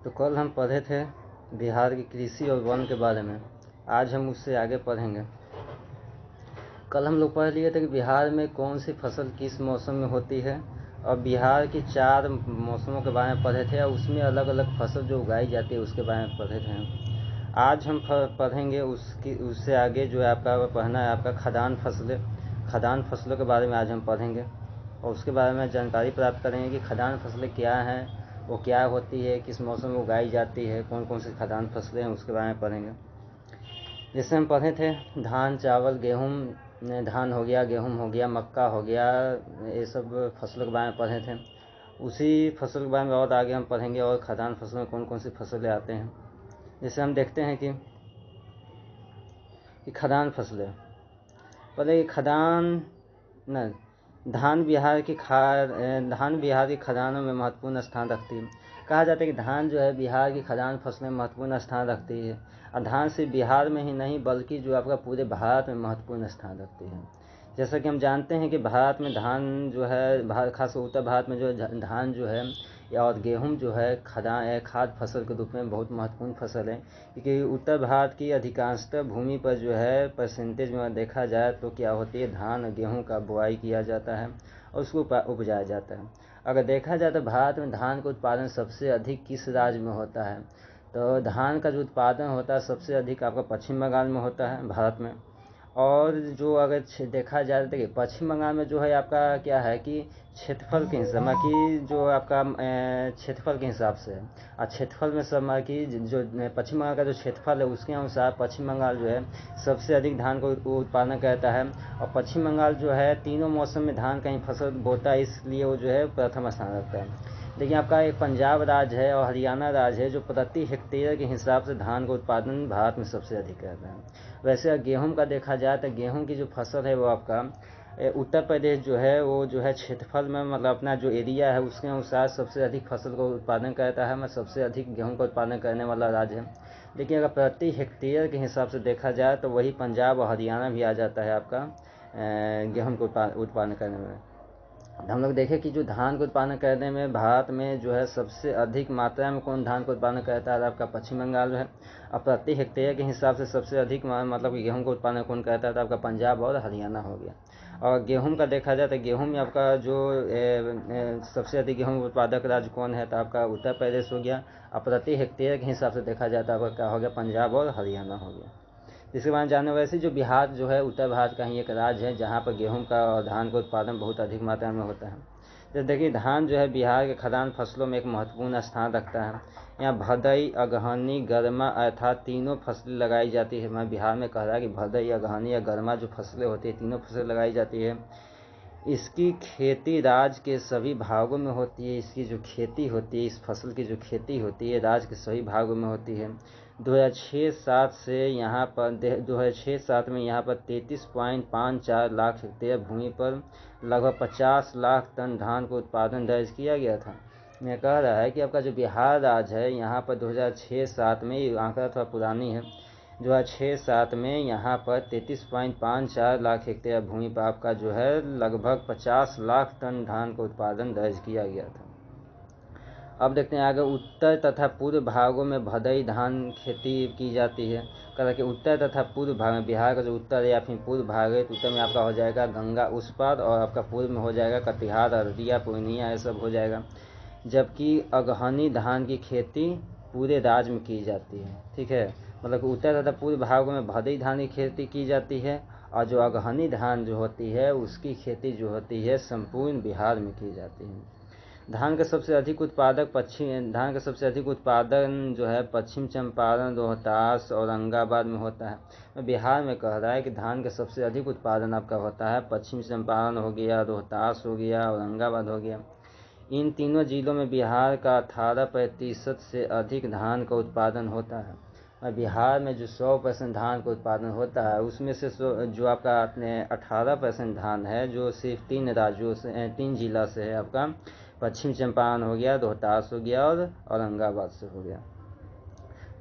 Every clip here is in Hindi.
तो कल हम पढ़े थे बिहार की कृषि और वन के बारे में। आज हम उससे आगे पढ़ेंगे। कल हम लोग पढ़ लिए थे कि बिहार में कौन सी फसल किस मौसम में होती है, और बिहार की 4 मौसमों के बारे में पढ़े थे, और उसमें अलग अलग फसल जो उगाई जाती है उसके बारे में पढ़े थे। आज हम पढ़ेंगे उससे आगे जो है आपका पढ़ना है आपका खदान फसलों के बारे में आज हम पढ़ेंगे, और उसके बारे में जानकारी प्राप्त करेंगे कि खदान फसलें क्या हैं, वो क्या होती है, किस मौसम में उगाई जाती है, कौन कौन सी खदान फसलें हैं, उसके बारे में पढ़ेंगे। जैसे हम पढ़े थे धान, चावल, गेहूँ, धान हो गया, गेहूँ हो गया, मक्का हो गया, ये सब फसलों के बारे में पढ़े थे। उसी फसल के बारे में और आगे हम पढ़ेंगे, और खदान फसलों में कौन कौन सी फसलें आते हैं। जैसे हम देखते हैं कि खदान फसलें, पहले खदान न धान बिहार की खदानों में महत्वपूर्ण स्थान रखती है। कहा जाता है कि धान जो है बिहार की खदान फसलें महत्वपूर्ण स्थान रखती है, और धान सिर्फ बिहार में ही नहीं बल्कि जो आपका पूरे भारत में महत्वपूर्ण स्थान रखती है। जैसा कि हम जानते हैं कि भारत में धान जो है, खासकर उत्तर भारत में जो धान जो है और गेहूं जो है खाद्य फसल के रूप में बहुत महत्वपूर्ण फसल है, क्योंकि उत्तर भारत की अधिकांशतः भूमि पर जो है परसेंटेज में देखा जाए तो क्या होती है, धान और गेहूं का बुआई किया जाता है और उसको उपजाया जाता है। अगर देखा जाए तो भारत में धान का उत्पादन सबसे अधिक किस राज्य में होता है, तो धान का जो उत्पादन होता है सबसे अधिक आपका पश्चिम बंगाल में होता है भारत में। और जो अगर देखा जाए तो पश्चिम बंगाल में जो है आपका क्या है कि क्षेत्रफल के हिसाब में कि जो आपका क्षेत्रफल के हिसाब से है, और क्षेत्रफल में सब कि जो पश्चिम बंगाल का जो क्षेत्रफल है उसके अनुसार पश्चिम बंगाल जो है सबसे अधिक धान को उत्पादन करता है। और पश्चिम बंगाल जो है तीनों मौसम में धान का ही फसल बोता है, इसलिए वो जो है प्रथम स्थान रखता है। लेकिन आपका एक पंजाब राज्य है और हरियाणा राज्य है जो प्रति हेक्टेयर के हिसाब से धान का उत्पादन भारत में सबसे अधिक रहता है। वैसे गेहूं का देखा जाए तो गेहूं की जो फसल है वो आपका उत्तर प्रदेश जो है वो जो है क्षेत्रफल में मतलब अपना जो एरिया है उसके अनुसार सबसे अधिक फसल का उत्पादन करता है, सबसे अधिक गेहूं का उत्पादन करने वाला राज्य है। लेकिन अगर प्रति हेक्टेयर के हिसाब से देखा जाए तो वही पंजाब और हरियाणा भी आ जाता है आपका गेहूं को उत्पादन करने में। हम लोग देखें कि जो धान को उत्पादन करने में भारत में जो है सबसे अधिक मात्रा में कौन धान को उत्पादन करता है, आपका पश्चिम बंगाल है। और प्रति हेक्टेयर के हिसाब से सबसे अधिक मतलब गेहूं का उत्पादन कौन करता है, तो आपका पंजाब और हरियाणा हो गया। और गेहूं का देखा जाए तो गेहूं में आपका जो सबसे अधिक गेहूं उत्पादक राज्य कौन है, तो आपका उत्तर प्रदेश हो गया। और प्रति हेक्टेयर के हिसाब से देखा जाए तो आपका क्या हो गया, पंजाब और हरियाणा हो गया। जिसके बारे में जानने वैसे जो बिहार जो है उत्तर भारत का ही एक राज्य है जहाँ पर गेहूं का और धान का उत्पादन बहुत अधिक मात्रा में होता है। तो देखिए धान जो है बिहार के खदान फसलों में एक महत्वपूर्ण स्थान रखता है। यहाँ भदई, अगहनी, गरमा अर्थात तीनों फसलें लगाई जाती है। मैं बिहार में कह रहा है कि भदई, अगहनी या गरमा जो फसलें होती है तीनों फसलें लगाई जाती है। इसकी खेती राज्य के सभी भागों में होती है। इसकी जो खेती होती है, इस फसल की जो खेती होती है राज्य के सभी भागों में होती है। 2006-07 से यहाँ पर 2006-07 में यहाँ पर 33.54 लाख हेक्टेयर भूमि पर लगभग 50 लाख टन धान का उत्पादन दर्ज किया गया था। मैं कह रहा है कि आपका जो बिहार राज्य है यहाँ पर 2006-07 में, ये आंकड़ा थोड़ा पुरानी है, 2006-07 में यहाँ पर 33.54 लाख हेक्टेयर भूमि पर आपका जो है लगभग 50 लाख टन धान का उत्पादन दर्ज किया गया था। अब देखते हैं आगे उत्तर तथा पूर्व भागों में भदई धान खेती की जाती है। कहा कि उत्तर तथा पूर्व भाग में बिहार का जो उत्तर है या फिर पूर्व भाग है, तो उत्तर में आपका हो जाएगा गंगा उस पार, और आपका पूर्व में हो जाएगा कटिहार, अररिया, पूर्णिया, ये सब हो जाएगा। जबकि अगहनी धान की खेती पूरे राज्य में की जाती है। ठीक है, मतलब उत्तर तथा पूर्व भागों में भदई धान की खेती की जाती है, और जो अगहनी धान जो होती है उसकी खेती जो होती है संपूर्ण बिहार में की जाती है। धान का सबसे अधिक उत्पादन जो है पश्चिम चंपारण, रोहतास, औरंगाबाद में होता है। बिहार में कह रहा है कि धान का सबसे अधिक उत्पादन आपका होता है पश्चिम चंपारण हो गया, रोहतास हो गया, औरंगाबाद हो गया। इन तीनों जिलों में बिहार का 18% से अधिक धान का उत्पादन होता है। और बिहार में जो 100% धान का उत्पादन होता है उसमें से जो आपका 18% धान है जो सिर्फ 3 राज्यों से 3 जिला से है, आपका पश्चिम चंपारण हो गया, रोहतास हो गया और औरंगाबाद से हो गया।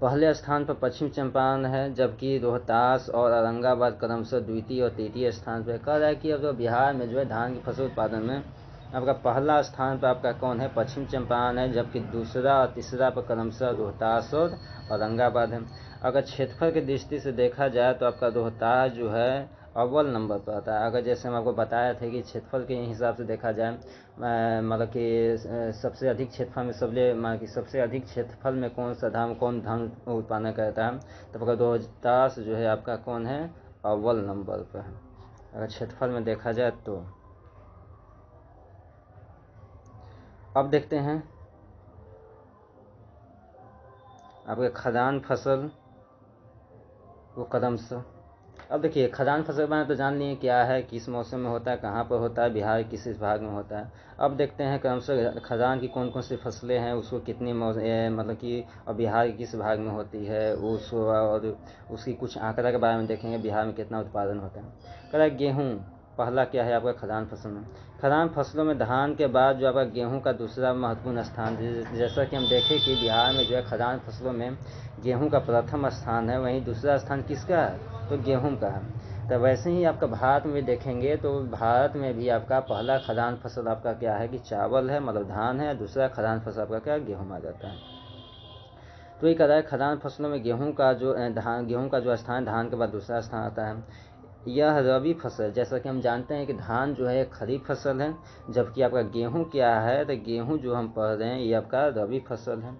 पहले स्थान पर पश्चिम चंपारण है, जबकि रोहतास और औरंगाबाद क्रमशः द्वितीय और तृतीय स्थान पर। कह रहा है कि अब तो बिहार में जो है धान की फसल उत्पादन में आपका पहला स्थान पर आपका कौन है, पश्चिम चंपारण है, जबकि दूसरा और तीसरा पर क्रमशः रोहतास और औरंगाबाद है। अगर क्षेत्रफल की दृष्टि से देखा जाए तो आपका रोहतास जो है अव्वल नंबर पर आता है। अगर जैसे हम आपको बताया था कि क्षेत्रफल के हिसाब से देखा जाए, मतलब कि सबसे अधिक क्षेत्रफल में सबसे अधिक क्षेत्रफल में कौन धान उत्पादन करता है, तो आपका रोहतास जो है आपका कौन है, अव्वल नंबर पर है अगर क्षेत्रफल में देखा जाए तो। अब देखते हैं आपके खदान फसल वो क्रमशः। अब देखिए खदान फसल के बारे में तो जान लिए क्या है, किस मौसम में होता है, कहाँ पर होता है, बिहार किस भाग में होता है। अब देखते हैं क्रमशः खदान की कौन कौन सी फसलें हैं, उसको कितनी मतलब कि और बिहार के किस भाग में होती है, और उसकी कुछ आंकड़ा के बारे में देखेंगे, बिहार में कितना उत्पादन होता है। कह रहा है गेहूँ पहला क्या है आपका खदान फसल में। खदान फसलों में धान के बाद जो आपका गेहूं का दूसरा महत्वपूर्ण स्थान, जैसा कि हम देखें कि बिहार में जो है खदान फसलों में गेहूं का प्रथम स्थान है, वहीं दूसरा स्थान किसका है, तो गेहूं का है। तो वैसे ही आपका भारत में देखेंगे तो भारत में भी आपका पहला खदान फसल आपका क्या है कि चावल है, मतलब धान है, दूसरा खदान फसल आपका क्या, गेहूं आ जाता है। तो ये कह रहा है खदान फसलों में गेहूं का जो स्थान, धान के बाद दूसरा स्थान आता है। यह रबी फसल, जैसा कि हम जानते हैं कि धान जो है खरीफ फसल है, जबकि आपका गेहूं क्या है, तो गेहूं जो हम पढ़ रहे हैं ये आपका रबी फसल है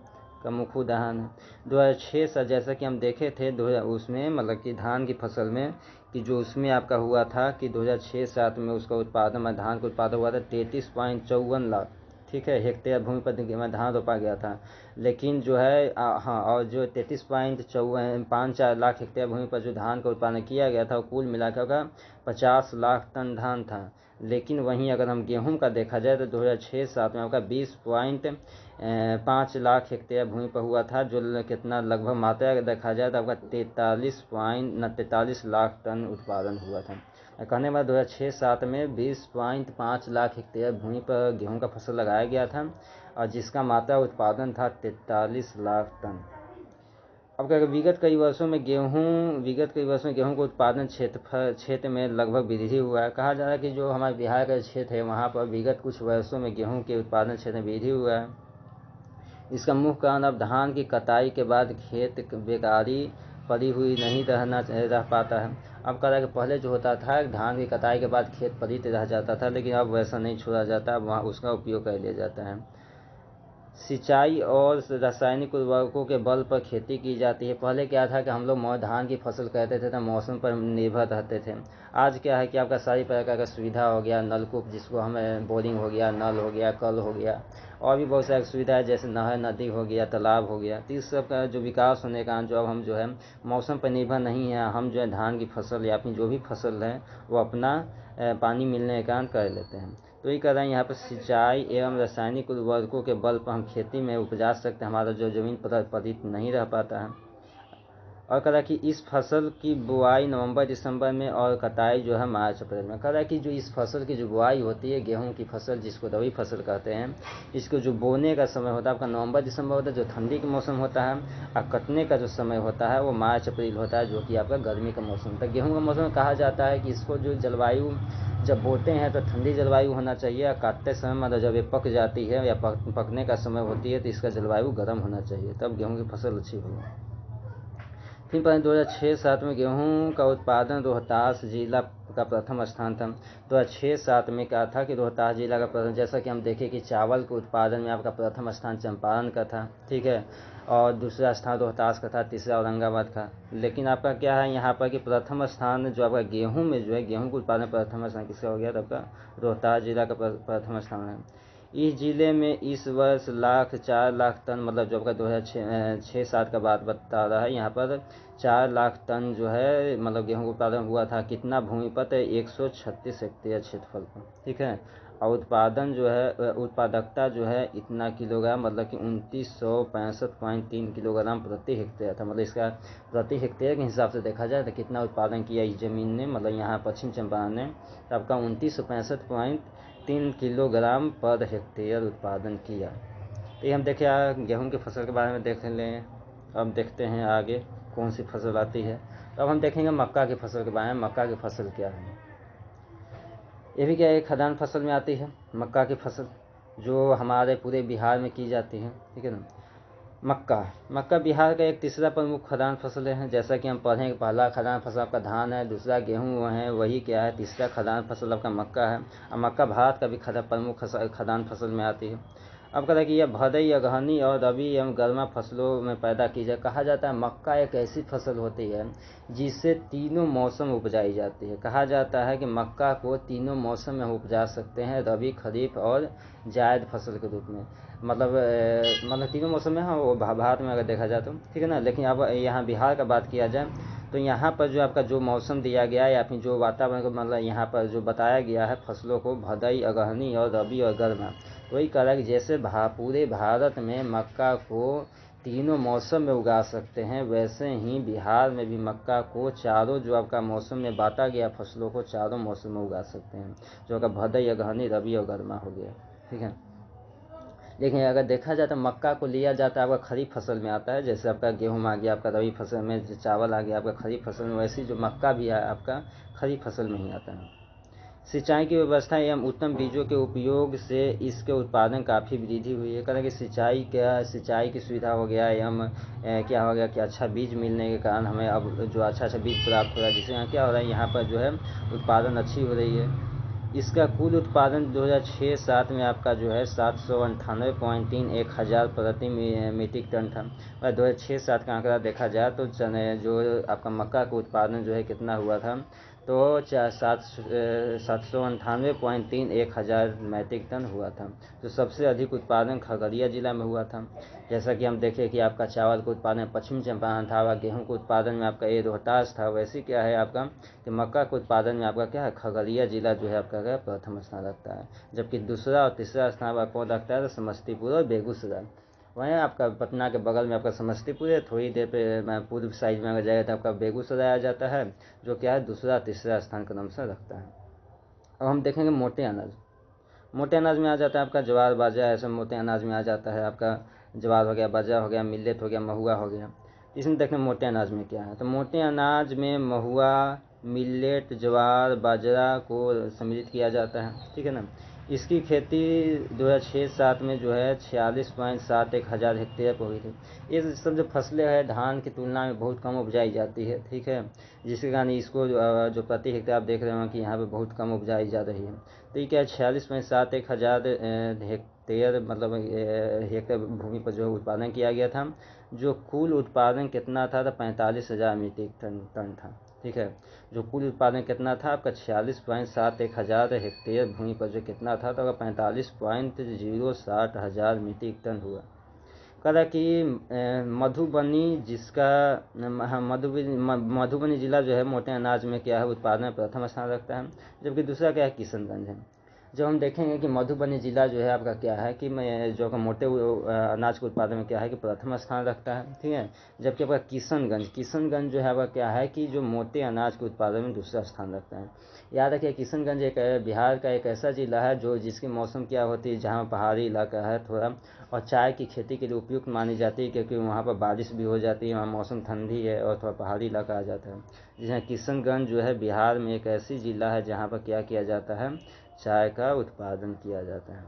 का मुख्य उदाहरण है। 2006 से जैसा कि हम देखे थे उसमें मतलब कि धान की फसल में कि जो उसमें आपका हुआ था कि 2006-07 में उसका उत्पादन, धान का उत्पादन हुआ था 33.54 लाख, ठीक है, हेक्टेयर भूमि पर धान रोपा गया था। लेकिन जो है हाँ, और जो 33.54 लाख हेक्टेयर भूमि पर जो धान का उत्पादन किया गया था वो कुल मिलाकर का 50 लाख टन धान था। लेकिन वहीं अगर हम गेहूं का देखा जाए तो 2006-07 में आपका 20.5 लाख हेक्टेयर भूमि पर हुआ था, जो कितना लगभग मात्रा देखा जाए तो आपका 43 लाख टन उत्पादन हुआ था। कहने बाद 2006-07 में 20.5 लाख हेक्टेयर भूमि पर गेहूं का फसल लगाया गया था और जिसका मात्रा उत्पादन था 43 लाख टन। अब क्या विगत कई वर्षों में गेहूं को उत्पादन क्षेत्र में लगभग वृद्धि हुआ है। कहा जा रहा है कि जो हमारे बिहार का क्षेत्र है वहाँ पर विगत कुछ वर्षों में गेहूं के उत्पादन क्षेत्र में वृद्धि हुआ है। इसका मुख्य कारण अब धान की कटाई के बाद खेत बेकारी पड़ी हुई नहीं रह पाता है। अब कह रहा है कि पहले जो होता था धान की कटाई के बाद खेत पड़ित रह जाता था, लेकिन अब वैसा नहीं छोड़ा जाता, अब वहाँ उसका उपयोग कर लिया जाता है। सिंचाई और रासायनिक उर्वरकों के बल पर खेती की जाती है। पहले क्या था कि हम लोग धान की फसल करते थे तो मौसम पर निर्भर रहते थे। आज क्या है कि आपका सारी प्रकार का सुविधा हो गया, नलकूप जिसको हमें बोरिंग हो गया, नल हो गया, कल हो गया, और भी बहुत सारी सुविधा है जैसे नहर, नदी हो गया, तालाब हो गया। तो इस सब का जो विकास होने का जो अब हम जो है मौसम पर निर्भर नहीं है, हम जो है धान की फसल या अपनी जो भी फसल है वो अपना पानी मिलने के कारण कर लेते हैं। तो ये कह रहे हैं यहाँ पर सिंचाई एवं रासायनिक उर्वरकों के बल पर हम खेती में उपजा सकते हैं, हमारा जो जमीन पलित नहीं रह पाता है। और कह रहा है कि इस फसल की बुआई नवंबर दिसंबर में और कटाई जो है मार्च अप्रैल में। कह रहा है कि जो इस फसल की जो बुआई होती है गेहूं की फसल, जिसको रबी फसल कहते हैं, इसको जो बोने का समय होता है आपका नवंबर दिसंबर होता है जो ठंडी का मौसम होता है, और कटने का जो समय होता है वो मार्च अप्रैल होता है जो कि आपका गर्मी का मौसम होता है। गेहूँ का मौसम कहा जाता है कि इसको जो जलवायु जब बोते हैं तो ठंडी जलवायु होना चाहिए, और काटते समय मतलब जब ये पक जाती है या पकने का समय होती है तो इसका जलवायु गर्म होना चाहिए, तब गेहूँ की फसल अच्छी होगी। फिर 2006-07 में गेहूं का उत्पादन रोहतास जिला का प्रथम स्थान था। 2006-07 में क्या था कि रोहतास जिला का प्रथम, जैसा कि हम देखें कि चावल के उत्पादन में आपका प्रथम स्थान चंपारण का था, ठीक है, और दूसरा स्थान रोहतास का था, तीसरा औरंगाबाद का। लेकिन आपका क्या है यहाँ पर कि प्रथम स्थान जो आपका गेहूं में जो है गेहूं के उत्पादन प्रथम स्थान किसका हो गया, तो आपका रोहतास जिला का प्रथम स्थान है। इस जिले में इस वर्ष 4 लाख टन, मतलब जो आपका 2006-07 का बात बता रहा है यहाँ पर 4 लाख टन जो है मतलब गेहूं का उत्पादन हुआ था। कितना भूमि पर, 136 हेक्टेयर क्षेत्रफल पर, ठीक है। और उत्पादन जो है उत्पादकता जो है इतना किलोग्राम, मतलब कि 2965.3 किलोग्राम प्रति हेक्टेयर था। मतलब इसका प्रति हेक्टेयर के हिसाब से देखा जाए तो कितना उत्पादन किया इस जमीन ने, मतलब यहाँ पश्चिम चंपारण ने, तो आपका 2965.3 किलोग्राम पर हेक्टेयर उत्पादन किया। तो ये हम देखें गेहूं की फसल के बारे में देख लें। अब देखते हैं आगे कौन सी फसल आती है। तो अब हम देखेंगे मक्का की फसल के बारे में। मक्का की फसल क्या है। ये भी क्या है, खदान फसल में आती है मक्का की फसल, जो हमारे पूरे बिहार में की जाती है, ठीक है ना। मक्का बिहार का एक तीसरा प्रमुख खदान फसल है। जैसा कि हम पढ़ें, पहला खदान फसल आपका धान है, दूसरा गेहूँ है, वही क्या है, तीसरा खदान फसल आपका मक्का है। और मक्का भारत का भी प्रमुख खदान फसल में आती है। अब कहता है कि यह भदई, अगहनी और रबी एवं गर्मा फसलों में पैदा की जाए। कहा जाता है मक्का एक ऐसी फसल होती है जिससे तीनों मौसम उपजाई जाती है। कहा जाता है कि मक्का को तीनों मौसम में उपजा सकते हैं, रबी, खरीफ और जायद फसल के रूप में। मतलब तीनों मौसम में, हाँ, वो भारत में अगर देखा जाए तो, ठीक है ना। लेकिन अब यहाँ बिहार का बात किया जाए तो यहाँ पर जो आपका जो मौसम दिया गया है या फिर जो वातावरण को, मतलब यहाँ पर जो बताया गया है फसलों को, भदई, अगहनी और रबी और गर्मा, वही कह रहा है कि जैसे पूरे भारत में मक्का को तीनों मौसम में उगा सकते हैं, वैसे ही बिहार में भी मक्का को चारों जो आपका मौसम में बांटा गया फसलों को चारों मौसम में उगा सकते हैं, जो आपका भदई, अगहनी, रबी और गर्मा हो गया, ठीक है। लेकिन अगर देखा जाए तो मक्का को लिया जाता है आपका खरीफ फसल में आता है। जैसे आपका गेहूँ आ गया आपका रबी फसल में, चावल आ गया आपका खरीफ फसल में, वैसे जो मक्का भी है आपका खरीफ फसल में ही आता है। सिंचाई की व्यवस्था एवं उत्तम बीजों के उपयोग से इसके उत्पादन काफ़ी वृद्धि हुई है। कहते हैं कि सिंचाई की सुविधा हो गया एवं क्या हो गया कि अच्छा बीज मिलने के कारण हमें अब जो अच्छा बीज प्राप्त हो रहा है, जिससे यहाँ क्या हो रहा है, यहाँ पर जो है उत्पादन अच्छी हो रही है। इसका कुल उत्पादन 2006-07 में आपका जो है 798.31 हज़ार प्रति मीट्रिक टन था। और 2006-07 का आंकड़ा देखा जाए तो जो आपका मक्का का उत्पादन जो है कितना हुआ था, तो 798.31 हज़ार मीट्रिक टन हुआ था। तो सबसे अधिक उत्पादन खगड़िया जिला में हुआ था। जैसा कि हम देखें कि आपका चावल का उत्पादन पश्चिम चंपारण था, और गेहूँ के उत्पादन में आपका ये रोहतास था, वैसे क्या है आपका कि मक्का के उत्पादन में आपका क्या है, खगड़िया जिला जो है आपका क्या प्रथम स्थान रखता है। जबकि दूसरा और तीसरा स्थान आपका कौन रखता है, तो समस्तीपुर और बेगूसराय। वहीं आपका पटना के बगल में आपका समस्तीपुर है, थोड़ी देर पे पूर्व साइड में अगर जाएगा तो आपका बेगूसराय आ जाता है, जो क्या है दूसरा तीसरा स्थान क्रम से रखता है। अब हम देखेंगे मोटे अनाज में आ जाता है आपका ज्वार, बाजरा, ऐसे मोटे अनाज में आ जाता है आपका ज्वार हो गया, बाजरा हो गया, मिलेट हो गया, महुआ हो गया। इसमें देखना मोटे अनाज में क्या है, तो मोटे अनाज में महुआ, मिलेट, ज्वार, बाजरा को सम्मिलित किया जाता है, ठीक है ना। इसकी खेती 2006-07 में जो है 46.71 हज़ार हेक्टेयर पर हुई थी। ये सब जो फसलें हैं धान की तुलना में बहुत कम उपजाई जाती है, ठीक है, जिसके कारण इसको जो प्रति हेक्टेयर आप देख रहे हो कि यहाँ पे बहुत कम उपजाई जा रही है। तो ये क्या है, 46.71 हज़ार हेक्टेयर, मतलब हेक्टेयर भूमि पर जो उत्पादन किया गया था। जो कुल उत्पादन कितना था, तो 45,000 मीट्रिक टन था, ठीक है। जो कुल उत्पादन कितना था आपका 46.71 हज़ार हेक्टेयर भूमि पर जो कितना था, तो 45.060 हज़ार मीट्रिक टन हुआ। कहा कि मधुबनी, जिसका मधुबनी जिला जो है मोटे अनाज में क्या है उत्पादन में प्रथम स्थान रखता है। जबकि दूसरा क्या है, किशनगंज है। जब हम देखेंगे कि मधुबनी जिला जो है आपका क्या है कि जो मोटे अनाज के उत्पादन में क्या है कि प्रथम स्थान रखता है, ठीक है। जबकि आपका किशनगंज जो है आपका क्या है कि जो मोटे अनाज के उत्पादन में दूसरा स्थान रखता है। याद रखिए किशनगंज एक बिहार का एक ऐसा जिला है जो जिसकी मौसम क्या होती है, जहाँ पहाड़ी इलाका है थोड़ा, और चाय की खेती के लिए उपयुक्त मानी जाती है, क्योंकि वहाँ पर बारिश भी हो जाती है, वहाँ मौसम ठंडी है और थोड़ा पहाड़ी इलाका आ जाता है। जिसमें किशनगंज जो है बिहार में एक ऐसी जिला है जहाँ पर क्या किया जाता है, चाय का उत्पादन किया जाता है।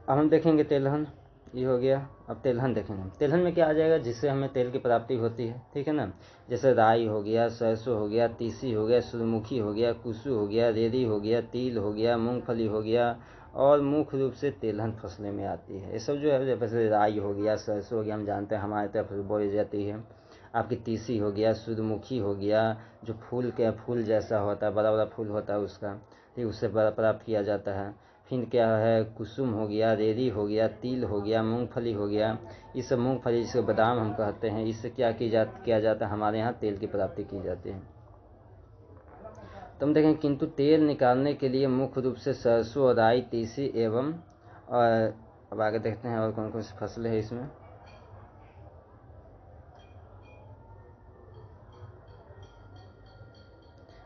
अब हम देखेंगे तेलहन, ये हो गया। अब तेलहन देखेंगे, तेलहन में क्या आ जाएगा, जिससे हमें तेल की प्राप्ति होती है, ठीक है ना। जैसे राई हो गया, सरसों हो गया, तीसी हो गया, सूरजमुखी हो गया, कुसु हो गया, रेरी हो गया, तिल हो गया, मूंगफली हो गया, और मुख्य रूप से तेलहन फसलें में आती है। ये सब जो है, जैसे राई हो गया, सरसों हो गया, हम जानते हैं हमारे तरफ बोई जाती है। आपकी तीसी हो गया, सूरजमुखी हो गया, जो फूल जैसा होता है, बड़ा बड़ा फूल होता है उसका, ठीक, उससे प्राप्त किया जाता है। फिर क्या है, कुसुम हो गया, रेरी हो गया, तिल हो गया, मूंगफली हो गया। ये सब मूंगफली जिसे बादाम हम कहते हैं, इससे किया जाता है, हमारे यहाँ तेल की प्राप्ति की जाती है। तो हम देखें, किंतु तेल निकालने के लिए मुख्य रूप से सरसों, राई, तीसी एवं अब आगे देखते हैं और कौन कौन सी फसलें हैं इसमें।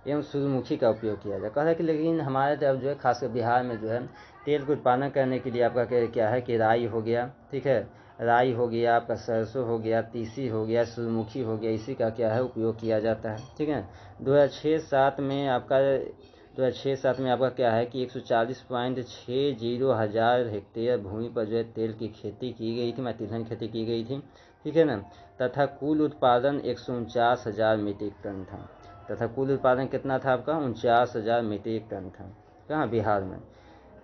एवं सूर्यमुखी का उपयोग किया जाए। कह रहा है कि लेकिन हमारे तरफ जो है खासकर बिहार में जो है तेल का उत्पादन करने के लिए आपका क्या है कि राई हो गया, ठीक है, राई हो गया, आपका सरसों हो गया, तीसी हो गया, सूर्यमुखी हो गया, इसी का क्या है उपयोग किया जाता है। ठीक है, 2006-07 में आपका 2006-07 में आपका क्या है कि 140.60 हज़ार हेक्टेयर भूमि पर जो है तेल की खेती की गई थी, तिलहन खेती की गई थी, ठीक है ना, तथा कुल उत्पादन 149,000 मीट्रिक टन था। तथा कुल उत्पादन कितना था आपका 49,000 मीट्रिक टन था। कहाँ, बिहार में।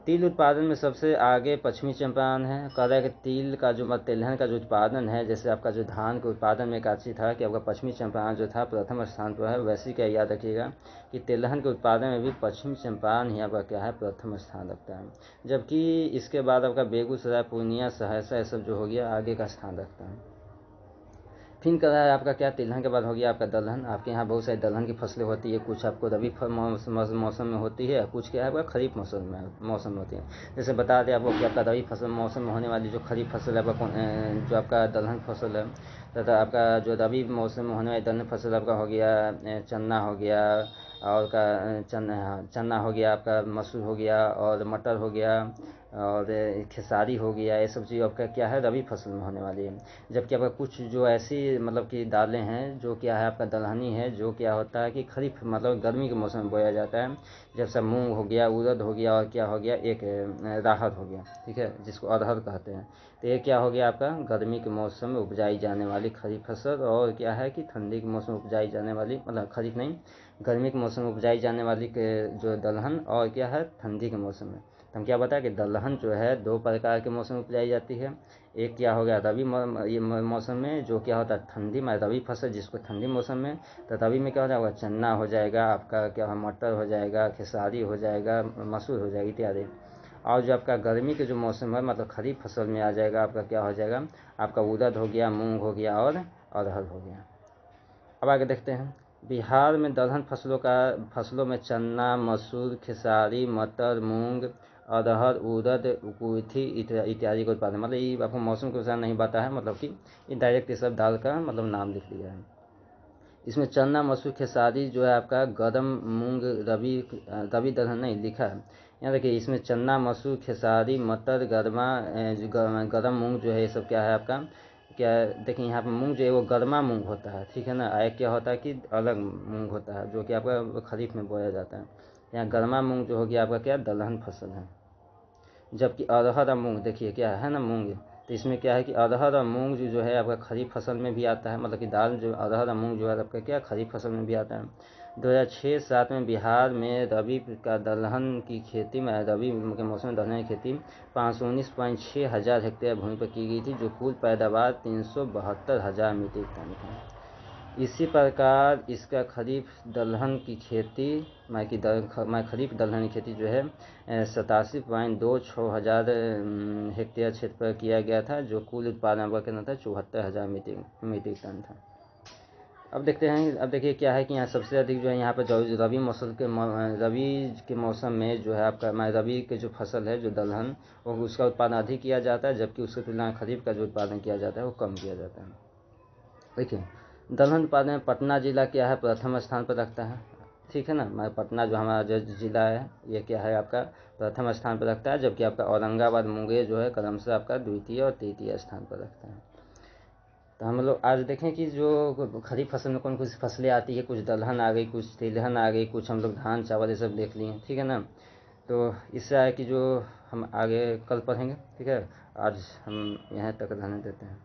तिल उत्पादन में सबसे आगे पश्चिमी चंपारण है। कह रहा है कि तिल का जो तिलहन का जो उत्पादन है, जैसे आपका जो धान के उत्पादन में काची था कि आपका पश्चिमी चंपारण जो था प्रथम स्थान पर है, वैसे क्या याद रखिएगा कि तिलहन के उत्पादन में भी पश्चिमी चंपारण ही आपका क्या है प्रथम स्थान रखता है, जबकि इसके बाद आपका बेगूसराय, पूर्णिया, सहरसा ये सब जो हो गया आगे का स्थान रखता है। फिर कह रहा है आपका क्या, तिलहन के बाद हो गया आपका दलहन। आपके यहाँ बहुत सारी दलहन की फसलें होती है, कुछ आपको रबी मौसम में होती है, कुछ क्या है आपका खरीफ मौसम में होती है। जैसे बता दें आपको कि आपका रबी फसल मौसम में होने वाली जो खरीफ फसल है आपका जो आपका दलहन फसल है, तथा आपका जो रबी मौसम में होने वाली दलहन फसल आपका हो गया चना हो गया, और का चना हो गया, आपका मसूर हो गया, और मटर हो गया, और खेसारी हो गया, ये सब चीज़ आपका क्या है रबी फसल में होने वाली है। जबकि आपका कुछ जो ऐसी मतलब कि दालें हैं जो क्या है आपका दलहनी है, जो क्या होता है कि खरीफ मतलब गर्मी के मौसम में बोया जाता है। जैसे मूंग हो गया, उड़द हो गया, और क्या हो गया एक राहर हो गया, ठीक है, जिसको अरहर कहते हैं। तो ये क्या हो गया आपका गर्मी के मौसम में उपजाई जाने वाली खरीफ फसल, और क्या है कि ठंडी के मौसम में उपजाई जाने वाली, मतलब खरीफ नहीं, गर्मी के मौसम में उपजाई जाने वाली जो दलहन, और क्या है ठंडी के मौसम में। तो हम क्या बताया कि दलहन जो है 2 प्रकार के मौसम में उपजाई जाती है। एक क्या हो गया रबी मौसम में, जो क्या होता है ठंडी में रबी फसल, जिसको ठंडी मौसम में, तो रबी में क्या हो जाएगा चना हो जाएगा, आपका क्या है मटर हो जाएगा, खेसारी हो जाएगा, मसूर हो जाएगी इत्यादि। और जो आपका गर्मी के जो मौसम है मतलब खरीफ फसल में आ जाएगा आपका क्या हो जाएगा, आपका उड़द हो गया, मूंग हो गया, और अरहर हो गया। अब आगे देखते हैं, बिहार में दलहन फसलों में चना, मसूर, खेसारी, मटर, मूंग, अरहर, उड़द, कुर्थी इत्यादि का उत्पादन। मतलब ये आपको मौसम के अनुसार नहीं पता है, मतलब कि ये डायरेक्ट ये सब दाल का मतलब नाम लिख लिया है। इसमें चना, मसूर, खेसारी जो है आपका गरम मूंग, रबी दलहन नहीं लिखा है यहाँ देखिए। इसमें चना, मसूर, खेसारी, मटर, गरम मूंग जो है ये सब क्या है आपका क्या देखिए यहाँ पर मूंग जो है वो गर्मा मूंग होता है, ठीक है ना। एक क्या होता है कि अलग मूंग होता है जो कि आपका खरीफ में बोया जाता है। यहाँ गर्मा मूंग जो हो गया आपका क्या दलहन फसल है। जबकि अरहर और मूंग देखिए क्या है ना मूंग, तो इसमें क्या है कि अरहर और मूंग जो है आपका खरीफ फसल में भी आता है, मतलब कि दाल जो अरहर और मूंग जो है आपका क्या खरीफ फसल में भी आता है। 2006-07 में बिहार में रबी का दलहन की खेती में रबी के मौसम में दलहन की खेती 519.6 हज़ार हेक्टेयर भूमि पर की गई थी, जो कुल पैदावार 372,000 मीट्रिक टन था। इसी प्रकार इसका खरीफ दलहन की खेती खरीफ दलहन की खेती जो है 87.26 हज़ार हेक्टेयर क्षेत्र पर किया गया था, जो कुल उत्पादन का कितना था 74,000 मीट्रिक टन था। अब देखते हैं, अब देखिए क्या है कि यहाँ सबसे अधिक जो है यहाँ पर रबी के मौसम में जो है आपका रबी के जो फसल है जो दलहन वो उसका उत्पादन अधिक किया जाता है, जबकि उसके तुलना में खरीफ का जो उत्पादन किया जाता है वो कम किया जाता है। देखिए दलहन उत्पादन में पटना जिला क्या है प्रथम स्थान पर रखता है, ठीक है ना। पटना जो हमारा जो जिला है ये क्या है आपका प्रथम स्थान पर रखता है, जबकि आपका औरंगाबाद, मुंगेर जो है क्रमशः आपका द्वितीय और तृतीय स्थान पर रखता है। तो हम लोग आज देखें कि जो खरीफ फसल में कौन कौन सी फसलें आती है, कुछ दलहन आ गई, कुछ तिलहन आ गई, कुछ हम लोग धान चावल ये सब देख लिए, ठीक है ना। तो इससे आए कि जो हम आगे कल पढ़ेंगे, ठीक है। आज हम यहाँ तक रहने देते हैं।